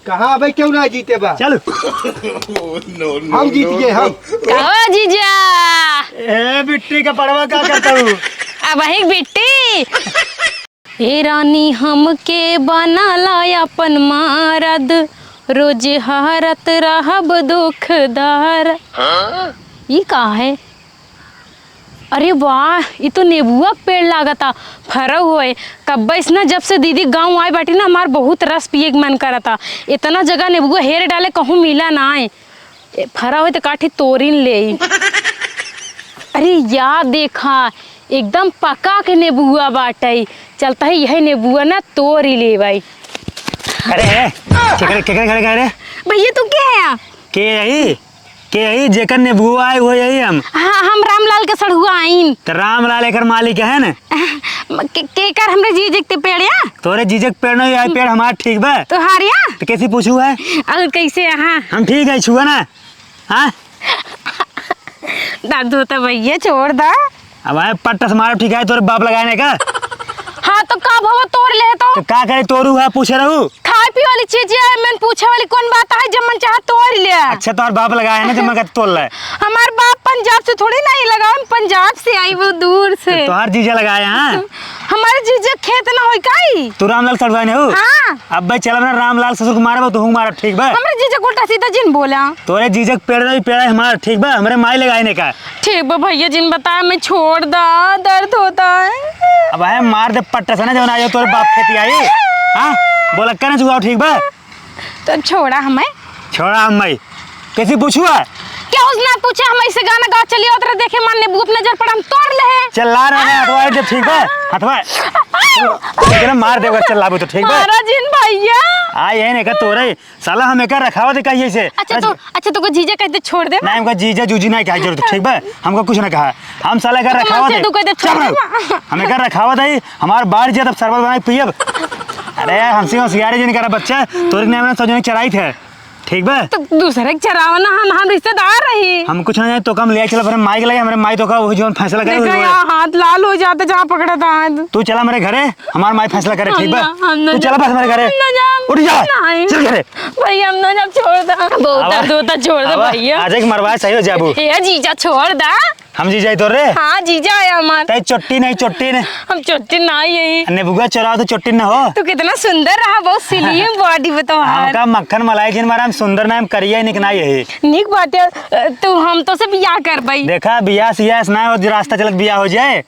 कहाँ भाई क्यों ना जीते बा चल हम जीत गए हम। कहो जीजा ए बिट्टी का पड़वा क्या करता हूँ अब ही बिट्टी ए रानी हमके बनाला अपन मारद रोज हरत रहब दुखदार। ये का है? अरे वाह ये तो नेबुआ का पेड़ लागता फरा हुए कब्बा इसना जब से दीदी गांव आए बाटी ना हमार बहुत रस पिए के मन करता। इतना जगह नेबुआ हेर डाले कहूँ मिला ना आए फरा हुए तो काठी तोरिन ले। अरे यार देखा एकदम पका के नेबुआ बाटे चलता है यही नेबुआ ना तोड़ ही ले भाई। अरे करे भैया तू क्या है के यही जेकर ने बुआ आए वो यही हम। हाँ हम रामलाल के सड़ुआ आइन तो रामलाल एकर मालिक है ना के कर हमरे जीजक ते पेड़ या तोरे जीजक पेड़ नहीं आए पेड़ हमार ठीक बा तो हारिया तो कैसी पूछू है और कैसे हाँ हम ठीक है छुआ ना हाँ दर्द होता भैया छोड़ दा। अब आए पट्टा से मारो ठीक है तोरे बाप लगाने का हाँ तो का भवा तोड़ ले तो का करे तोरू है पूछे रहू खाए पी वाली चीज है मैंने पूछे वाली कौन बात है जब मन चाह तोड़ ले। अच्छा तोर बाप लगाया ना जब मैं कहता तोड़ ले हमार बाप पंजाब से थोड़ी नहीं लगा हम पंजाब से आई वो दूर से तोहार जीजा लगाया हाँ हमारे जीजा खेत ना होई काई तू रामलाल सड़वाने हो हाँ अब भाई चल ना रामलाल ससुर को मारे तू मारा ठीक बा हमारे जीजा उल्टा सीधा जिन बोला तोरे जीजक पेड़ नहीं पेड़ है हमारा ठीक बा हमारे माई लगाने का ठीक बा भैया जिन बताया मैं छोड़ दा दर्द होता है। अब आए मार दे पट्टा से ना जब आयो तोरे बाप खेती आई हाँ बोला कहना जुआओ ठीक बा तो छोड़ा हमें छोड़ा हम भाई कैसी पूछुआ क्या उसने पूछा हम ऐसे गाना गा चलिए उधर देखे मानने भूप नजर पड़ा हम तोड़ ले चल ला रहे हैं हथवा दे ठीक बा हथवा लेकिन मार देगा चल लाबो तो ठीक बा मारा जिन भैया आ ये ने का तोरे साला हम एकर रखावा दे कहिए से अच्छा तो को जीजा कहते छोड़ दे नहीं हमका जीजा जूजी नहीं कहा जरूरत ठीक बा हमको कुछ ना कहा हम साला एकर रखावा दे तू कहते छोड़ दे हम एकर रखावा दे हमार बाढ़ जे तब शरबत बनाई पियब अरे हमसे होशियारी जिन करा बच्चा तोरे ने हमने सजने चराई थे ठीक बा तो दूसरे के चरावना हम रिश्तेदार रही हम कुछ नहीं तो कम ले चला फिर माइक लगे हमारे माई तो का वो जो फैसला करे देखा यहाँ हाथ लाल हो जाता जहाँ पकड़ा था। तू चला मेरे घरे हमारा माई फैसला करे ठीक बा तू चला बस मेरे घरे उठ जा चल घरे भैया हम ना जब छोड़ दा बहुत दर्द होता छोड़ दे भैया आज एक मरवा सही हो जाबू ये जीजा छोड़ दा हम जीजा तो रे हाँ जीजा है हमार तै चोट्टी नहीं चोट्टी ने हम चोटी ना यही नेबुआ चराओ तो चोट्टी ना हो तू कितना सुंदर रहा बहुत सिलियम बॉडी में तो हमका मक्खन मलाई जिन मारा हम सुंदर नाम करिए निकना यही निक बात है तू हम तो से बियाह कर भाई देखा बियाह सियाह ना हो रास्ता चलत बियाह हो जाए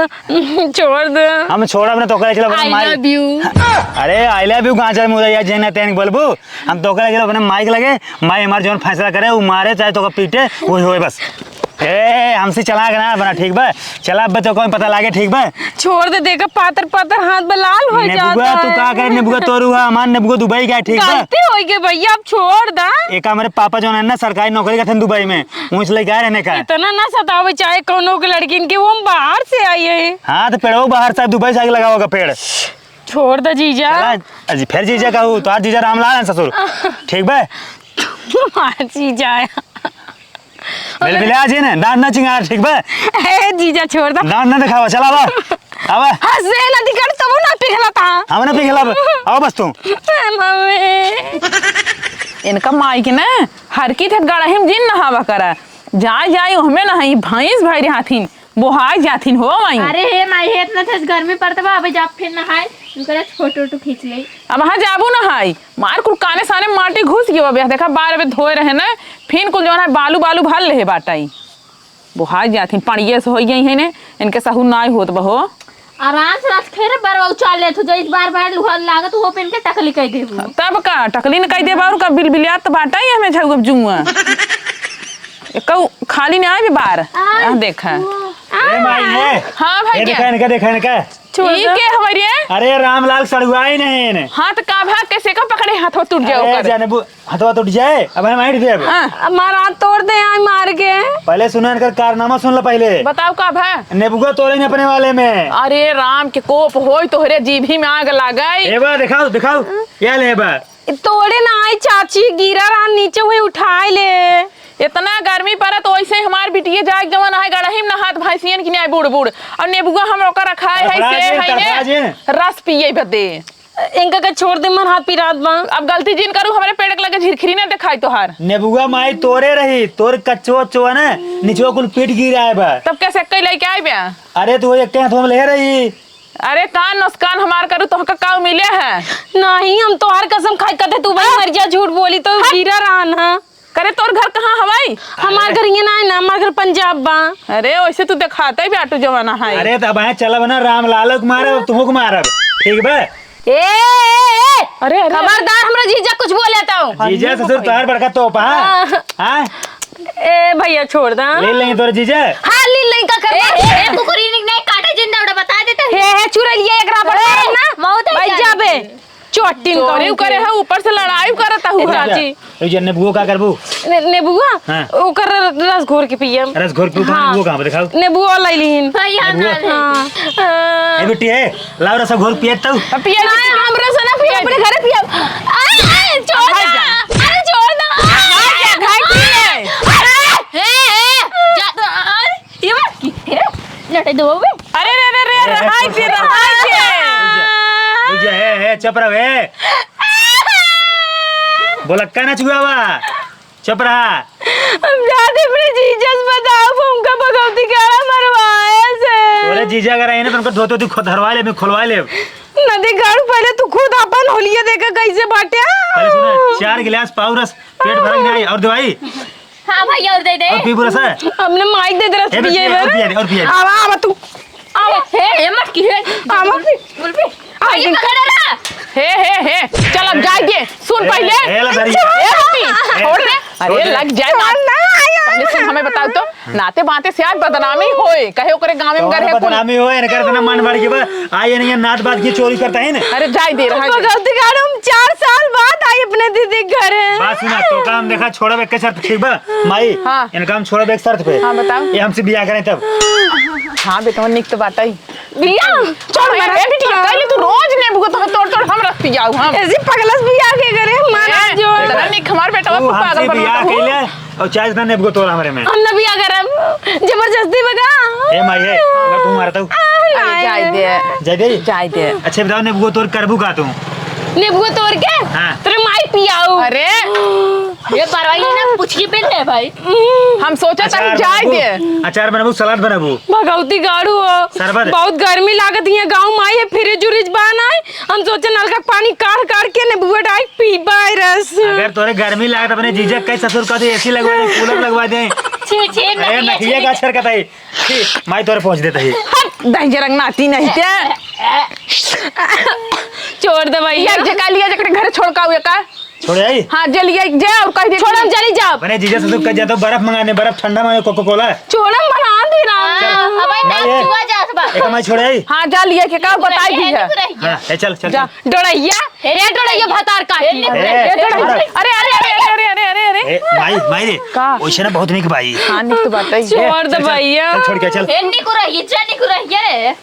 छोड़ दे हम छोड़ अपने तो करे चलो अपने आई लव यू अरे आई लव यू गांचा मुदैया जेना तेन बोलबू हम तो करे चलो अपने माइक लगे माई हमार जोन फैसला करे वो मारे चाहे तो पीटे वही होए बस ए हमसे चला ना बना ठीक बा चला अब तो कोई पता लागे ठीक बा छोड़ दे देखा पातर पातर हाथ में लाल हो जाता नेबुआ तू का करे नेबुआ तोरू है हमार नेबुआ दुबई का ठीक बा गलती हो गई भैया अब छोड़ दा एक हमारे पापा जो है ना सरकारी नौकरी करते दुबई में मुझ लेके आए रहने का इतना ना सतावे चाहे कौनों की लड़की इनके वो हम बाहर से आई है। हाँ तो पेड़ों बाहर से दुबई से आगे लगा होगा पेड़ छोड़ दे जीजा अजी फिर जीजा कहूँ तो आज जीजा रामलाल है ससुर ठीक बा जीजा मिल मिले आज ना दांत ना चिंगा ठीक बा ए जीजा छोड़ दा दांत ना दिखावा चला बा आवा हंसे ना दिखा तो वो ना पिघला था हम ना पिघला आओ बस तू मम्मी इनका माई के ना हर की थे गड़हिम जिन नहावा करा जाए जाए हमें नहाई भैंस भाई हाथिन बोहाई जाथिन हो माई अरे हे माई हे इतना तेज गर्मी पड़ता बा अबे जा फिर नहाए उनका फोटो खींच ले अब वहाँ जाबू नहाई मार कुल काने साने माटी घुस गयो अब देखा बार में धोए रहे ना फिर कुल जो है बालू बालू भर ले बाटाई बोहाई जाथिन पड़िए से हो गई है ने इनके सहू नाई होत बहो आराम से रात खेरे बार उछाल ले तो जई बार बार लुहा लागत हो पेन के टकली कह देबू तब का टकली न कह दे बार का बिलबिलियात बाटाई हमें झगब जुआ एकौ खाली ने आए बार देखा ए माई है हाँ भाई देखा इनका ई के हमारी अरे रामलाल सड़ुआई नहीं ने हाथ का भाग कैसे का पकड़े हाथों टूट जाओ कर जाने हथवा टूट जाए अब हम मार दे अब हमारा हाथ तोड़ दे आई मार के पहले सुना इनका कारनामा सुन लो पहले बताओ का भाई नेबुआ तोड़े ने अपने वाले में अरे राम के कोप होई तोहरे जीभी में आग लगाई ए बा दिखाओ दिखाओ क्या ले बा तोड़े ना आई चाची गिरा रहा नीचे हुई उठाए ले इतना गर्मी पड़ा तो वैसे हमार बिटिया जाए जवन है गड़हिम ना हाथ भैंसियन की नहीं बूढ़ बूढ़ और नेबुआ हम रोका रखा है से है ने रस पिए बदे इनका का छोड़ दे मन हाथ पिरात बा। अब गलती जिन करूँ हमारे पेड़ के लगे झिरखिरी ना दिखाई तोहार। नेबुआ माई तोरे रही तोर कच्चो चो है ना नीचो कुल पीट गिर आए बा। तब कैसे कई लेके आए बे? अरे तू एक हाथ में ले रही। अरे कान नुस्कान हमार करूँ तो का मिले है? नहीं हम तो हर कसम खाई कहते तू भाई मर जा, झूठ बोली तो गिरा रहा ना। करे तोर घर कहाँ हवाई? हमार घर ये ना है ना, हमार घर पंजाब बा। अरे वैसे तू दिखाता ही भी आटू जमाना है। अरे तब चल बना राम लाल को मारब तुमको मारब ठीक बा। ए अरे खबरदार हमरा जीजा कुछ बोले तो। जीजा ससुर तोहार बड़का तोप हां ए भैया छोड़ दा। ले लेंगे तोरे जीजा। हां ले ले का कर ए कुकुरी नहीं काटे जिंदा उड़ा बता देते। हे चुरा लिया एकरा पर ना भाई जाबे चोटिन चोरी करे है ऊपर से लड़ाई करता हुआ जी। ए जन्ने बुआ का करबू? नेबुआ हाँ। ओकर रस घोर के पियम। रस घोर के हाँ। वो कहां पे दिखाओ? नेबुआ लाई लीन। भैया ना ले। ए बेटी है लाओ रस घोर पिए तो पिया हमरा से ना पिया अपने घरे पिया। छोड़ दो अरे छोड़ दो ये मत की लटे दो बे। अरे रे रे रे रहाई के बुझे है चुप रह बे। बोला का ना चुआ बा चुप रहा। हम जाते अपने जीजा से बताओ उनका भगवती काड़ा मरवाया से। तोरे जीजा अगर आए ना तो उनको धोते तू धरवा ले मैं खुलवा ले। नदी गाड़ू पहले तू खुद अपन होलिया देखा कैसे बाटे। पहले सुना 4 गिलास पाऊ रस पेट भर नहीं और दवाई हां भैया और दे दे। और पी रस है। हमने माइक दे रस पिए और पिए आवा तू हे मत की है आवा बोल पे आई खड़ा रहा। हे चल अब जाइए सुन पहले। ए ला धरी। छोड़ दे। अरे लग जाए पहले सुन हमें बताओ तो नाते बाते से आज बदनामी होए कहे ओकरे गांव में घर है कुल। बदनामी होए न करते ना मन बढ़ के बा आए नहीं नात बात की चोरी करता है ना। अरे जाई दे रहा है। भगवती काड़ा हम 4 साल बाद आई अपने दीदी के घर। बात सुना तो काम देखा छोड़ा बे के शर्त ठीक बा माई। हाँ। इनका हम छोड़ा बे शर्त पे। हाँ बताओ। ये हमसे बियाह करें तब। हां बेटा निक तो बात आई बिया छोड़ मेरा कहली तू रोज नेबू तो तोड़ हम रख पियाऊ हम ऐसी पगलस बिया के करे माना जो तेरा निक हमार बेटा तू पागल हमसे बियाह बनता कैले और चाय ना नेब को तोड़ हमरे में। हम ना बिया करब जबरदस्ती बगा। ए माई है अगर तू मारता हूं जाई दे जाई दे। अच्छा बताओ नेब को तोड़ करबू का तू? नींबू तोड़ के हाँ। तेरे माई पियाऊ। अरे ये परवाही ना पूछ के पेन है भाई। हम सोचा था जाई दे। अचार बनाबू सलाद बनाबू भगवती गाड़ू हो शरबत। बहुत गर्मी लागत है गांव में है फ्रिज उरिज बनाए हम सोचे नलका पानी काढ़ के नेबुआ डाल पीबा रस। अगर तोरे गर्मी लागत अपने जीजा कई ससुर का एसी लगवा दे कूलर लगवा दे। छे छे अरे नखिया का अक्षर का है माई तोरे पहुंच देता है। दही रंग नाती नहीं ते छोड़ दे भाई यार जका लिया जकरे घर छोड़ का हुए का छोड़ आई। हां जलिए जे और कह दे छोड़म चली जाओ। बने जीजा ससुर का जातो बर्फ मंगाने बर्फ ठंडा में कोको कोला छोड़म बना दे रहा। अब भाई भाई है। नाच हुआ जात बा। एक माई छोड़ आई। हां जा लिया के का बताई दी है। हां ए चल चल जा डोड़ैया ए डोड़ैया भतार काटी। अरे ए माई रे का? ओइसे ना बहुत निक भाई। हां निक तो बात है छोड़ दे भैया। चल छोड़ के चल। एन्नी को रही जानी को रही रे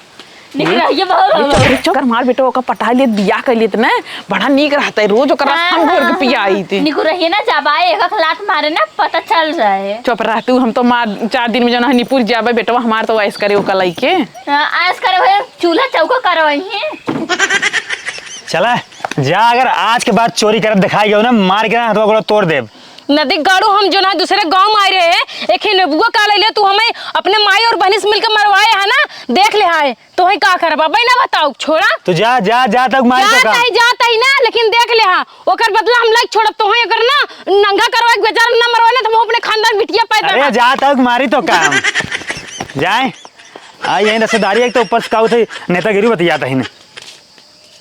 निकल ये बहुत चोकर मार बेटो का पटा ले बियाह कर लेत ना बड़ा नीक रहता है रोज ओकर हम घर के पियाई थी निकल रही ना जाबाए एक लात मारे ना पता चल जाए। चुप रह तू हम तो मार 4 दिन में जना निपुर जाबे बेटवा हमार तो ऐस करे ओका लई के आज करे भाई चूल्हा चौका करवाई है। चला जा अगर आज के बाद चोरी कर दिखाई गयो ना मार के ना हाथवा गोड़ा तोड़ देब। नदी गाड़ू हम जो ना दूसरे गांव में आए रहे एक ही नेबुआ का ले तू हमें अपने माई और बहनी से मिलकर मरवाए है ना देख ले हाय तो है का करबा भाई ना बताओ छोड़ा तू जा जा जा तक मार तो का जाता ही ना लेकिन देख ले हां ओकर बदला हम लाइक छोड़ब तो है अगर ना नंगा करवा के बेचारा ना मरवाने तो हम अपने खानदान बिटिया पैदा। अरे जा तक मारी तो काम जाए आई यहीं रसेदारी एक तो ऊपर से काऊ थे नेतागिरी बतियाता ही ने।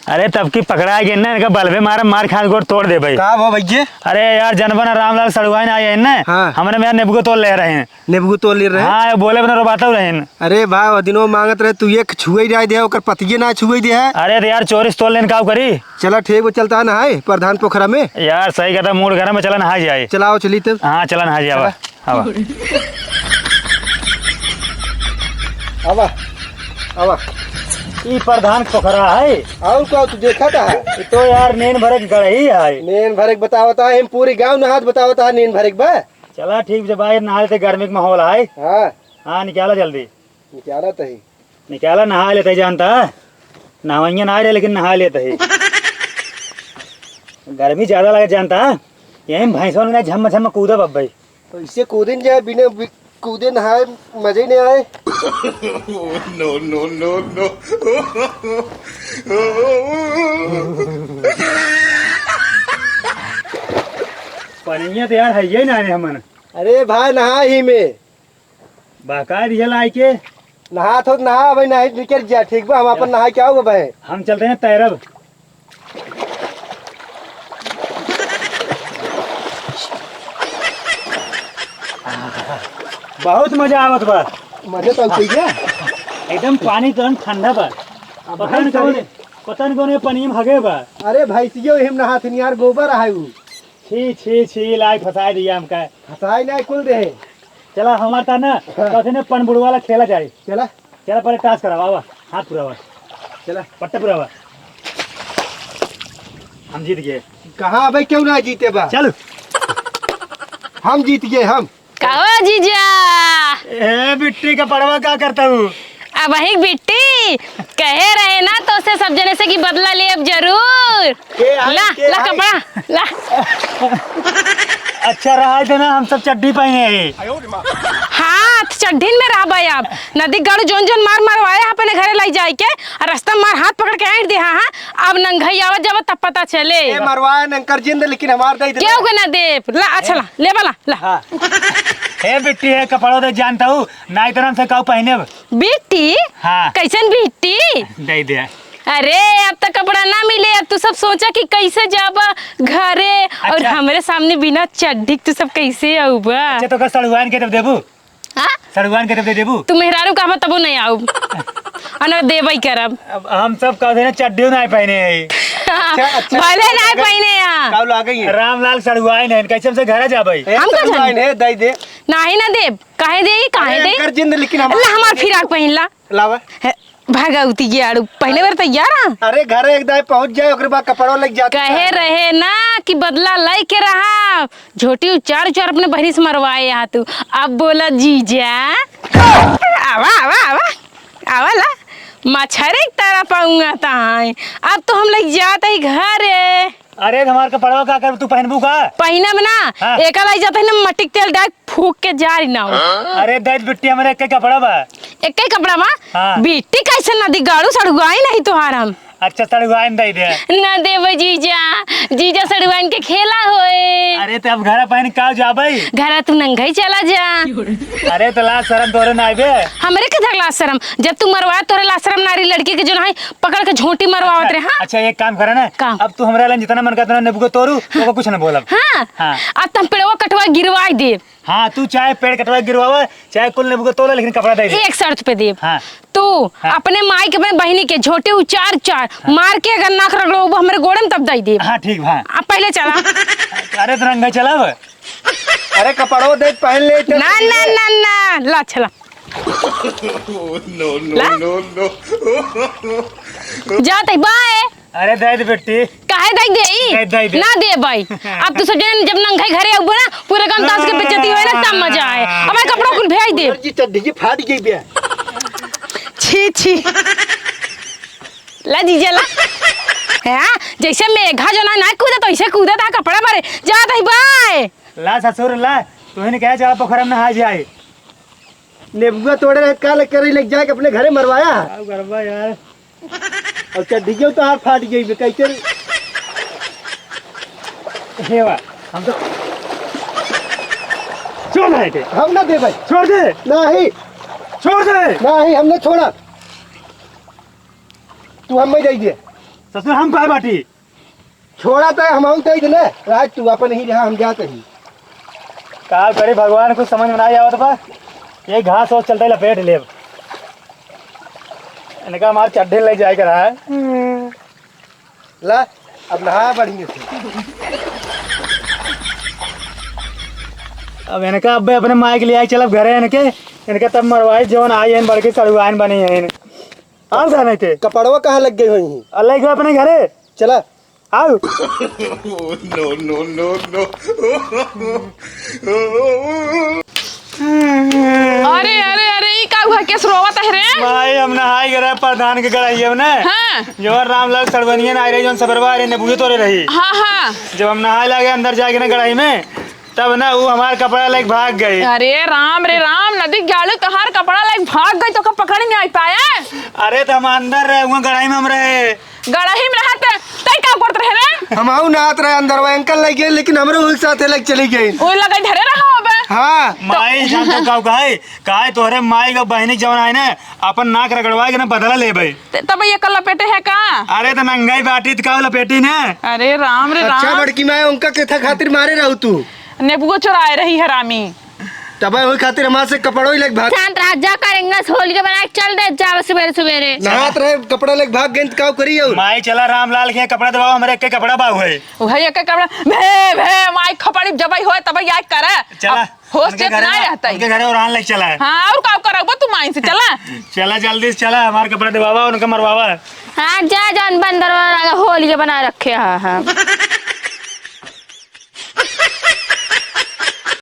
अरे तब की पकड़ा गया ना इनका बलवे मारा मार खान गोड़ तोड़ दे भाई। का हो भैया? अरे यार जनबन रामलाल सड़ुआन आए हैं ना। हाँ। हमने मेरा नेबू को तोड़ ले रहे हैं। नेबू तो ले रहे। हाँ बोले बना रोबाता रहे हैं। अरे भाई दिनों मांगत रहे तू एक छुए जाए दे ओकर पतिये ना छुए दे है। अरे यार चोरी तोड़ लेने का करी। चला ठीक वो चलता है ना है प्रधान पोखरा में। यार सही कहता मूड घर में चला नहा जाए। चलाओ चली तब। हाँ चला नहा जाए आवा आवा आवा ई प्रधान पोखरा है और का तू देखा था? ये तो यार नींद भरे गढ़ी है। नीन भरक बतावता है पूरी गांव नहात बतावता है नीन भरक बा। चला ठीक जब बाहर नहा लेते गर्मी का माहौल है। हाँ हाँ निकाला जल्दी निकाला तही। निकाला नहा लेते जानता नहाइया नहा रहे लेकिन नहा लेते है। गर्मी ज्यादा लगे जानता है यही भैंसों ने झम झम कूदा बब्बई। तो इससे कूदे जाए बिना कूदे नहाए मजे ही नहीं आए। पनिया तो यार है ये ना हमन। अरे भाई नहा ही में बाका रियल आई के नहा तो नहा भाई नहा निकल जा ठीक बा। हम अपन नहा क्या होगा भाई। हम चलते हैं तैरब। बहुत मजा आवत बा। मजे तो कोई गया एकदम पानी तुरंत ठंडा बा। पता नहीं कौन पानी में हगे बा। अरे भैंसियो हिम नहा थी यार गोबर है वो। छी छी छी लाई फंसा दिया हमका। हसाई नहीं कुल दे। चला हमार था ना कहते ने पन बुड़वा वाला खेला जाए। चला चला पहले टास्क करावा आवा हाथ पुरावा चला पट्टा पुरावा। हम जीत गए। कहाँ भाई क्यों ना जीते बा। चल हम जीत गए हम। कहो जीजा ए बिट्टी का पड़वा क्या करता हूँ। अब वही बिट्टी कहे रहे ना तो उसे सब जने से की बदला ले अब जरूर। ला ला कपड़ा ला। अच्छा रहा देना हम सब चड्डी पहने हैं। हाथ चड्ढीन में रह भाई। अब नदी गाड़ू जोन जोन मार मारवाए अपने घरे लाई जाए के और रास्ता मार हाथ पकड़ के ऐंठ दे। हाँ अब नंगई आवत जब तब पता चले। ए मरवाए नंकर जिंद लेकिन हमार दे दे। क्या हो ना दे ला। अच्छा ला ले वाला ला। हाँ। ए बिट्टी है कपड़ों दे जानता हूँ नाई तरह से कहूँ पहने अब। बिट्टी हाँ। कैसन बिट्टी दे दे। अरे अब तक कपड़ा ना मिले। अब तू सब सोचा कि कैसे जाबा घरे और अच्छा। हमरे सामने बिना चड्डी तू सब कैसे आऊबा। अच्छा तो का सड़ुआन के तब देबू। हाँ सड़ुआन के तब दे देबू। तू मेहरारू कहबा तबो नहीं आऊ अन देबई करब। अब हम सब कहते हैं चड्डी नहीं पहने हैं। भले ना पहने यहाँ काऊ आ गई रामलाल सड़ुआन है कैसे हमसे घर जा भाई। हम का जाने? है दे दे। नाही ना देब काहे दे काहे दे। नंकर जिंद लेकिन हम अल्लाह हमार फिराक पहिन ला। लावा। भागवती गेड़ू पहले बार तैयार हाँ। अरे घर एक दाई पहुंच जाए ओकरे बाद कपड़ों लग जाता। कहे रहे ना कि बदला लाई के रहा। झोटी उचार उचार अपने बहरी से मरवाए यहाँ तू। अब बोला जीजा आवा आवा आवा आवा ला मछरे की तरह पाऊंगा ताई। अब तो हम लग जाते ही घर है। अरे हमार कपड़वा का कर तू पहनबू का। पहिना में ना हाँ। एक लाई जाता है ना मट्टी के तेल डाल फूक के जा रही ना हो। अरे दैत बिट्टी हमारे एक कपड़ा बा। एक ही कपड़ा में हाँ। बिट्टी कैसे नदी गाड़ू सड़ुआई नहीं तुहार हम। अच्छा सड़ुआन दे दे। ना देव जीजा जीजा सड़ुआइन के खेला होए। अरे तो अब घर पहन का जा भाई। घर तू नंगई चला जा। अरे तो ला शरम तोरे ना आबे। हमरे के धर लाशरम जब तू मरवा तोरे लाशरम नारी लड़की के जो ना पकड़ के झोंटी मरवावत रहे। हाँ अच्छा एक काम करे ना काम? अब तू हमरा लन जितना मन करता नेबू को तोड़ू तो कुछ ना बोलब। हाँ हाँ। अब तुम पेड़वा कटवा गिरवाई दे। हाँ तू चाहे पेड़ कटवा गिरवावा चाहे कुल नेबू को तोड़ लेकिन कपड़ा दे दे। एक शर्त पे दे। हाँ। तू हाँ। अपने माई के अपने बहनी के झोटे उचार चार मार के अगर नाक रगड़ो वो हमारे गोड़े में तब दई दे। हाँ ठीक हाँ। अब पहले चला। अरे तो रंगा चलाव। अरे कपड़ों दे पहन ले। ना ना ना ना ला चला ला जाते बाय। अरे दे दे बेटी। काहे दई दे ना दे भाई। अब तू सोचे जब नंगाई घरे आऊ ना पूरे गांव ताश के बेइज्जती होए ना तब मजा आए। अब मैं कपड़ा कुल भेज दे। जी चड्डी जी फाट गई बे। छी छी ला जीजा ला। हाँ जैसे मेघा जो ना कूदा तो ऐसे कूदा था कपड़ा मारे जाता ही बाय। ला ससुर ला तू ने कहा जा पोखरा में नहा जाए। नेबुआ तोड़े रहे काल करे लग जाए अपने घरे मरवाया। अब गरबा यार और चड्डी जो तो हाथ फाट गई बे कैसे। हेवा हम तो छोड़ दे के हम ना दे भाई। छोड़ दे नहीं छोड़ दे। नहीं हमने छोड़ा। तू हम में दे दे। ससुर हम काहे बाटी। छोड़ा तो हम दे दे ना राज तू अपन ही रहा हम जाते ही। का करे भगवान को समझ में ना आवत बा। ये घास और चलते लपेट ले। इनका हमार चड्ढे ले जाए रहा है। ला अब नहा बढ़िया से। अब इनका अब अपने माई के लिए आई चलब घरे इनके इनके तब मरवाई जवन आई है बड़के सड़ुआन बनी है। आओ जाने के कपड़वा कहाँ लग गई हुई। अल्लाह के अपने घरे चला आओ। अरे अरे अरे ई का हुआ केस रोवत है रे? माई हम नहाई गए प्रधान के गड़ाई है ना हाँ जो रामलाल सड़वनिया ना आ रही जो सबरवा रही ने बुझे तोरे रही हाँ हाँ। जब हम नहाए लगे अंदर जाके ना गड़ाई में तब ना वो हमारा कपड़ा लेके भाग गई। अरे राम रे राम, नदी गाड़ू तोहार कपड़ा लाइक भाग गई तो पकड़ नहीं आ पाया। अरे तो हम अंदर रहे वहाँ गड़ाई में हम रहे गड़ाही में रहते तई का करत रहे रे? हम आऊ नहात रहे अंदर, वो अंकल लग गए लेकिन हमरे वही साथे लग चली गई। ओए लगाई धरे रहा अबे। हाँ माई जान तो काऊ काहे तोहरे माई का बहनी जवन आए ना अपन नाक रगड़वा के ना बदला ले भाई। तब ये कल लपेटे है का? अरे तो नंगाई बाटी तो काऊ लपेटी ने। अरे राम रे अच्छा राम, बड़की माए उनका के था खातिर मारे रहू तू, नेबुओ चुराए रही है रामी। तब वही खातिर हमारे से कपड़ों ही लग भाग शांत रह, जा करेंगे होली के बना के चल दे जा सवेरे सवेरे। नहात रहे कपड़ा लग भाग गए काऊ करी और माई चला रामलाल के कपड़ा दबाओ हमारे एक के कपड़ा बाहु है। वही एक कपड़ा भे भे माई खपड़ी जबई होए तब याद करे। चला होश चेत ना रहता उनके घरे और आन लग चला है। हाँ और का करब तू माई से चला। चला जल्दी से चला हमारे कपड़ा दबावा उनका मरवावा। हाँ जा जान बंदर वाला होली के बना रखे। हाँ हाँ